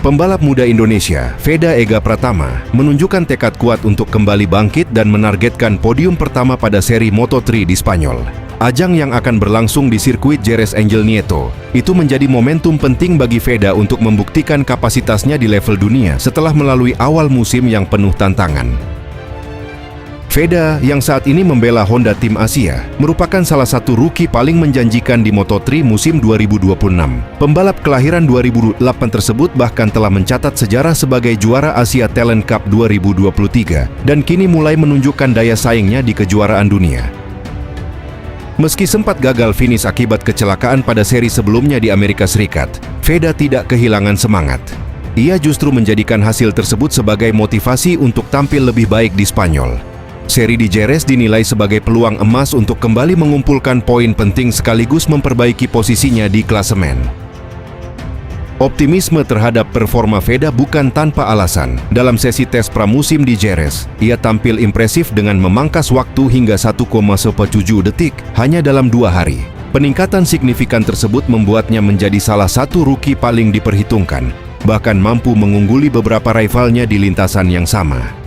Pembalap muda Indonesia, Veda Ega Pratama, menunjukkan tekad kuat untuk kembali bangkit dan menargetkan podium pertama pada seri Moto3 di Spanyol. Ajang yang akan berlangsung di sirkuit Jerez Angel Nieto, itu menjadi momentum penting bagi Veda untuk membuktikan kapasitasnya di level dunia setelah melalui awal musim yang penuh tantangan. Veda yang saat ini membela Honda Tim Asia merupakan salah satu rookie paling menjanjikan di Moto3 musim 2026. Pembalap kelahiran 2008 tersebut bahkan telah mencatat sejarah sebagai juara Asia Talent Cup 2023 dan kini mulai menunjukkan daya saingnya di kejuaraan dunia. Meski sempat gagal finish akibat kecelakaan pada seri sebelumnya di Amerika Serikat, Veda tidak kehilangan semangat. Ia justru menjadikan hasil tersebut sebagai motivasi untuk tampil lebih baik di Spanyol. Seri di Jerez dinilai sebagai peluang emas untuk kembali mengumpulkan poin penting sekaligus memperbaiki posisinya di klasemen. Optimisme terhadap performa Veda bukan tanpa alasan. Dalam sesi tes pramusim di Jerez, ia tampil impresif dengan memangkas waktu hingga 1,17 detik hanya dalam 2 hari. Peningkatan signifikan tersebut membuatnya menjadi salah satu rookie paling diperhitungkan, bahkan mampu mengungguli beberapa rivalnya di lintasan yang sama.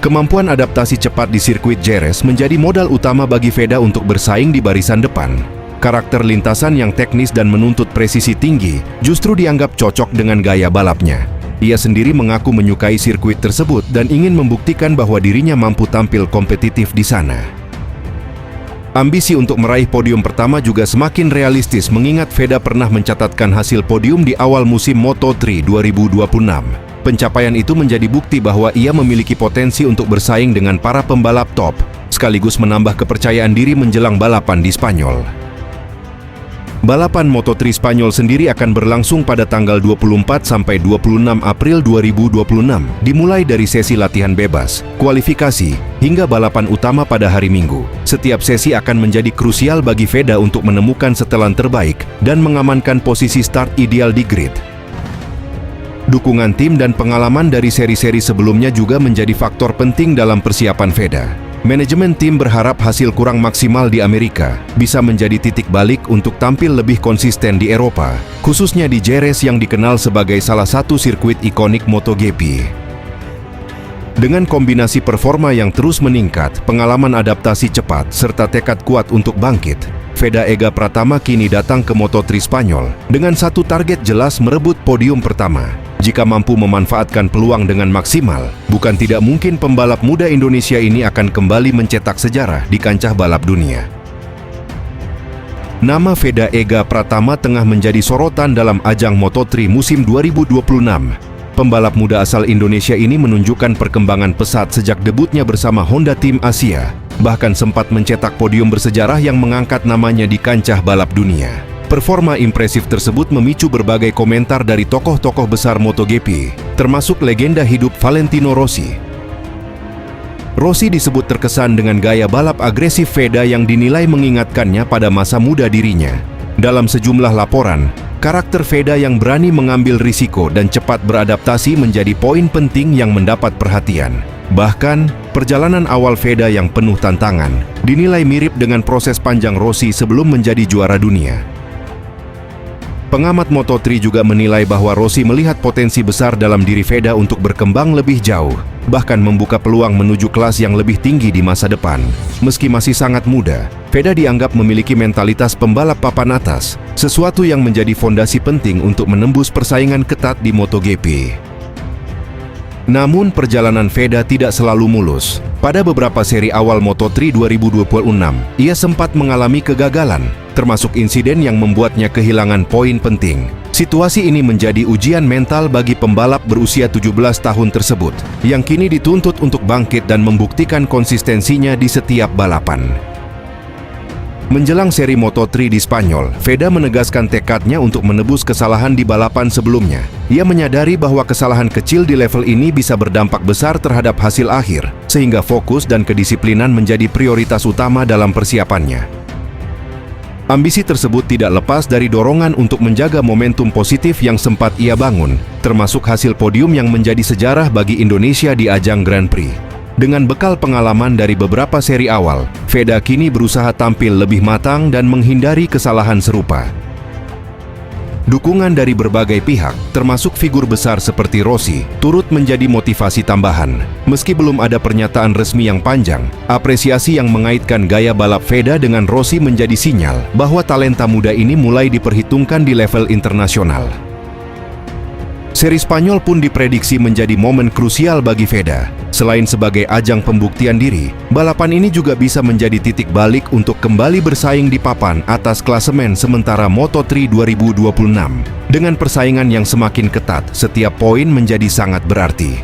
Kemampuan adaptasi cepat di sirkuit Jerez menjadi modal utama bagi Veda untuk bersaing di barisan depan. Karakter lintasan yang teknis dan menuntut presisi tinggi justru dianggap cocok dengan gaya balapnya. Ia sendiri mengaku menyukai sirkuit tersebut dan ingin membuktikan bahwa dirinya mampu tampil kompetitif di sana. Ambisi untuk meraih podium pertama juga semakin realistis mengingat Veda pernah mencatatkan hasil podium di awal musim Moto3 2026. Pencapaian itu menjadi bukti bahwa ia memiliki potensi untuk bersaing dengan para pembalap top, sekaligus menambah kepercayaan diri menjelang balapan di Spanyol. Balapan Moto3 Spanyol sendiri akan berlangsung pada tanggal 24 sampai 26 April 2026, dimulai dari sesi latihan bebas, kualifikasi, hingga balapan utama pada hari Minggu. Setiap sesi akan menjadi krusial bagi Veda untuk menemukan setelan terbaik dan mengamankan posisi start ideal di grid. Dukungan tim dan pengalaman dari seri-seri sebelumnya juga menjadi faktor penting dalam persiapan Veda. Manajemen tim berharap hasil kurang maksimal di Amerika bisa menjadi titik balik untuk tampil lebih konsisten di Eropa, khususnya di Jerez yang dikenal sebagai salah satu sirkuit ikonik MotoGP. Dengan kombinasi performa yang terus meningkat, pengalaman adaptasi cepat, serta tekad kuat untuk bangkit, Veda Ega Pratama kini datang ke Moto3 Spanyol dengan satu target jelas merebut podium pertama. Jika mampu memanfaatkan peluang dengan maksimal, bukan tidak mungkin pembalap muda Indonesia ini akan kembali mencetak sejarah di kancah balap dunia. Nama Veda Ega Pratama tengah menjadi sorotan dalam ajang Moto3 musim 2026. Pembalap muda asal Indonesia ini menunjukkan perkembangan pesat sejak debutnya bersama Honda Tim Asia, bahkan sempat mencetak podium bersejarah yang mengangkat namanya di kancah balap dunia. Performa impresif tersebut memicu berbagai komentar dari tokoh-tokoh besar MotoGP, termasuk legenda hidup Valentino Rossi. Rossi disebut terkesan dengan gaya balap agresif Veda yang dinilai mengingatkannya pada masa muda dirinya. Dalam sejumlah laporan, karakter Veda yang berani mengambil risiko dan cepat beradaptasi menjadi poin penting yang mendapat perhatian. Bahkan, perjalanan awal Veda yang penuh tantangan dinilai mirip dengan proses panjang Rossi sebelum menjadi juara dunia. Pengamat Moto3 juga menilai bahwa Rossi melihat potensi besar dalam diri Veda untuk berkembang lebih jauh, bahkan membuka peluang menuju kelas yang lebih tinggi di masa depan. Meski masih sangat muda, Veda dianggap memiliki mentalitas pembalap papan atas, sesuatu yang menjadi fondasi penting untuk menembus persaingan ketat di MotoGP. Namun perjalanan Veda tidak selalu mulus. Pada beberapa seri awal Moto3 2026, ia sempat mengalami kegagalan, termasuk insiden yang membuatnya kehilangan poin penting. Situasi ini menjadi ujian mental bagi pembalap berusia 17 tahun tersebut, yang kini dituntut untuk bangkit dan membuktikan konsistensinya di setiap balapan. Menjelang seri Moto3 di Spanyol, Veda menegaskan tekadnya untuk menebus kesalahan di balapan sebelumnya. Ia menyadari bahwa kesalahan kecil di level ini bisa berdampak besar terhadap hasil akhir, sehingga fokus dan kedisiplinan menjadi prioritas utama dalam persiapannya. Ambisi tersebut tidak lepas dari dorongan untuk menjaga momentum positif yang sempat ia bangun, termasuk hasil podium yang menjadi sejarah bagi Indonesia di ajang Grand Prix. Dengan bekal pengalaman dari beberapa seri awal, Veda kini berusaha tampil lebih matang dan menghindari kesalahan serupa. Dukungan dari berbagai pihak, termasuk figur besar seperti Rossi, turut menjadi motivasi tambahan. Meski belum ada pernyataan resmi yang panjang, apresiasi yang mengaitkan gaya balap Veda dengan Rossi menjadi sinyal bahwa talenta muda ini mulai diperhitungkan di level internasional. Seri Spanyol pun diprediksi menjadi momen krusial bagi Veda. Selain sebagai ajang pembuktian diri, balapan ini juga bisa menjadi titik balik untuk kembali bersaing di papan atas klasemen sementara Moto3 2026. Dengan persaingan yang semakin ketat, setiap poin menjadi sangat berarti.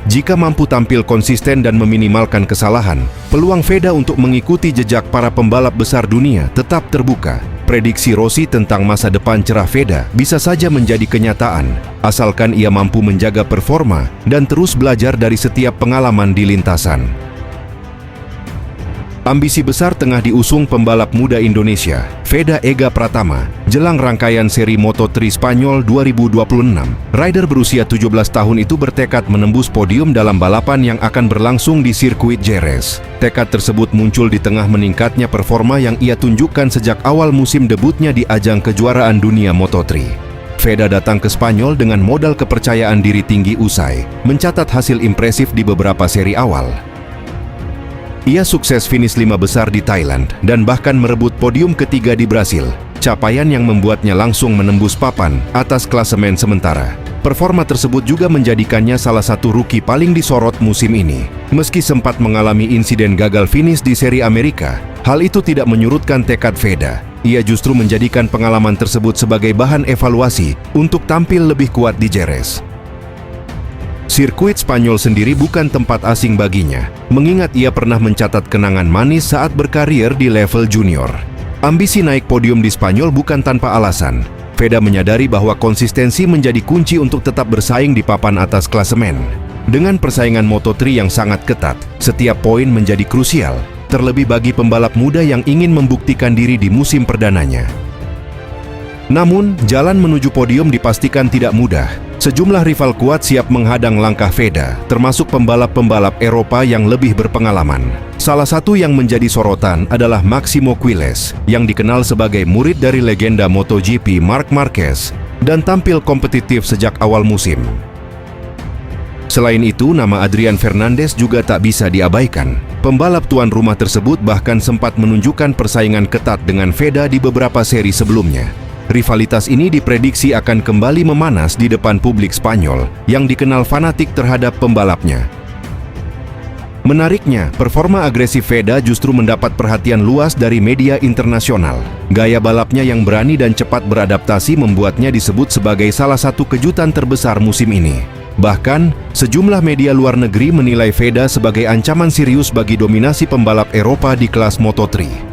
Jika mampu tampil konsisten dan meminimalkan kesalahan, peluang Veda untuk mengikuti jejak para pembalap besar dunia tetap terbuka. Prediksi Rossi tentang masa depan cerah Veda bisa saja menjadi kenyataan, asalkan ia mampu menjaga performa dan terus belajar dari setiap pengalaman di lintasan. Ambisi besar tengah diusung pembalap muda Indonesia, Veda Ega Pratama, jelang rangkaian seri Moto3 Spanyol 2026. Rider berusia 17 tahun itu bertekad menembus podium dalam balapan yang akan berlangsung di sirkuit Jerez. Tekad tersebut muncul di tengah meningkatnya performa yang ia tunjukkan sejak awal musim debutnya di ajang kejuaraan dunia Moto3. Veda datang ke Spanyol dengan modal kepercayaan diri tinggi usai mencatat hasil impresif di beberapa seri awal. Ia sukses finish 5 besar di Thailand dan bahkan merebut podium ketiga di Brasil, capaian yang membuatnya langsung menembus papan atas klasemen sementara. Performa tersebut juga menjadikannya salah satu rookie paling disorot musim ini. Meski sempat mengalami insiden gagal finish di seri Amerika, hal itu tidak menyurutkan tekad Veda. Ia justru menjadikan pengalaman tersebut sebagai bahan evaluasi untuk tampil lebih kuat di Jerez. Sirkuit Spanyol sendiri bukan tempat asing baginya, mengingat ia pernah mencatat kenangan manis saat berkarir di level junior. Ambisi naik podium di Spanyol bukan tanpa alasan. Veda menyadari bahwa konsistensi menjadi kunci untuk tetap bersaing di papan atas klasemen. Dengan persaingan Moto3 yang sangat ketat, setiap poin menjadi krusial, terlebih bagi pembalap muda yang ingin membuktikan diri di musim perdananya. Namun, jalan menuju podium dipastikan tidak mudah. Sejumlah rival kuat siap menghadang langkah Veda, termasuk pembalap-pembalap Eropa yang lebih berpengalaman. Salah satu yang menjadi sorotan adalah Máximo Quilez, yang dikenal sebagai murid dari legenda MotoGP Marc Marquez, dan tampil kompetitif sejak awal musim. Selain itu, nama Adrian Fernandez juga tak bisa diabaikan. Pembalap tuan rumah tersebut bahkan sempat menunjukkan persaingan ketat dengan Veda di beberapa seri sebelumnya. Rivalitas ini diprediksi akan kembali memanas di depan publik Spanyol yang dikenal fanatik terhadap pembalapnya. Menariknya, performa agresif Veda justru mendapat perhatian luas dari media internasional. Gaya balapnya yang berani dan cepat beradaptasi membuatnya disebut sebagai salah satu kejutan terbesar musim ini. Bahkan, sejumlah media luar negeri menilai Veda sebagai ancaman serius bagi dominasi pembalap Eropa di kelas Moto3.